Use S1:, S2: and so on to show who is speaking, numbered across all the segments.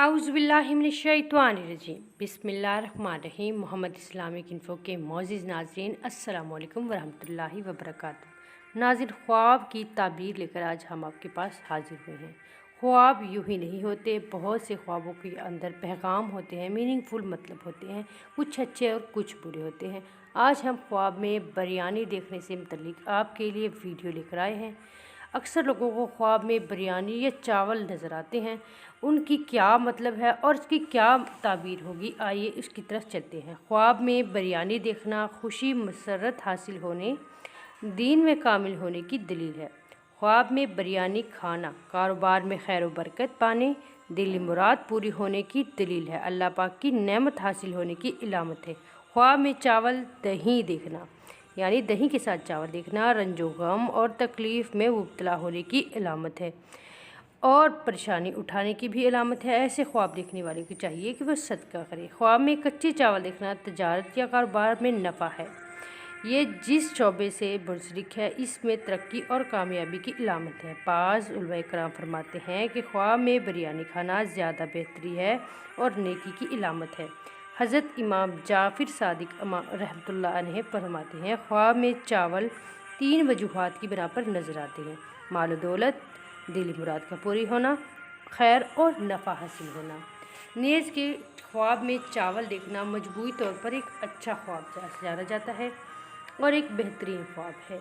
S1: आउज़ुबिल्लाहिमिनश्शैतानिर्रजीम बिस्मिल्लाहिर्रहमानिर्रहीम। Mohammad Islamic info के मौज़िज़ नाज़रीन, अस्सलामु अलैकुम वरहमतुल्लाहि वबरकातुहू। नाज़रीन, ख्वाब की ताबीर लेकर आज हम आपके पास हाजिर हुए हैं। ख्वाब यूँ ही नहीं होते, बहुत से ख्वाबों के अंदर पैगाम होते हैं, मीनिंगफुल मतलब होते हैं, कुछ अच्छे और कुछ बुरे होते हैं। आज हम ख्वाब में बिरयानी देखने से मुतल्लिक़ आपके लिए वीडियो लेकर आए हैं। अक्सर लोगों को ख्वाब में बिरयानी या चावल नज़र आते हैं, उनकी क्या मतलब है और उसकी क्या ताबीर होगी, आइए उसकी तरफ चलते हैं। ख्वाब में बिरयानी देखना खुशी मसरत हासिल होने, दीन में कामिल होने की दलील है। ख्वाब में बिरयानी खाना कारोबार में खैर व बरकत पाने, दिली मुराद पूरी होने की दलील है, अल्लाह पाक की नेमत हासिल होने की इलामत है। ख्वाब में चावल दही देखना यानी दही के साथ चावल देखना रंजो गम और तकलीफ़ में मुब्तला होने की इलामत है और परेशानी उठाने की भी इलामत है। ऐसे ख्वाब देखने वाले को चाहिए कि वह सदका करे। ख्वाब में कच्चे चावल देखना तजारत या कारोबार में नफ़ा है। ये जिस शोबे से मुंसलिक है इसमें तरक्की और कामयाबी की इलामत है। बाज़ उलमा कराम फरमाते हैं कि ख्वाब में बिरयानी खाना ज़्यादा बेहतरी है और नेकी की इलामत है। हज़रत इमाम जाफ़िर सादिक रहमतुल्लाह अलैह फरमाते हैं, ख्वाब में चावल 3 वजूहात की बिना पर नज़र आते हैं: माल दौलत, दिली मुराद का पूरी होना, खैर और नफ़ा हासिल होना। नेज़ के ख्वाब में चावल देखना मजबूरी तौर पर एक अच्छा ख्वाब जाना जाता है और एक बेहतरीन ख्वाब है।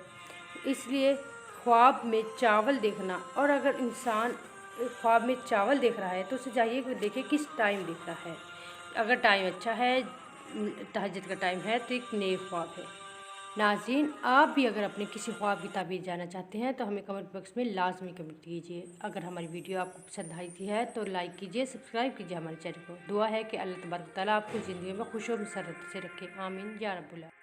S1: इसलिए ख्वाब में चावल देखना, और अगर इंसान ख्वाब में चावल देख रहा है तो उसे चाहिए कि देखे किस टाइम देख रहा है। अगर टाइम अच्छा है, तहज्जुद का टाइम है, तो एक नेक ख्वाब है। नाज़रीन, आप भी अगर अपने किसी ख्वाब की ताबीर जानना चाहते हैं तो हमें कमेंट बॉक्स में लाजमी कमेंट कीजिए। अगर हमारी वीडियो आपको पसंद आई थी है तो लाइक कीजिए, सब्सक्राइब कीजिए हमारे चैनल को। दुआ है कि अल्लाह तबारक व तआला आपको ज़िंदगी में खुश और मसरत से रखे। आमीन या रब्बुल आलमीन।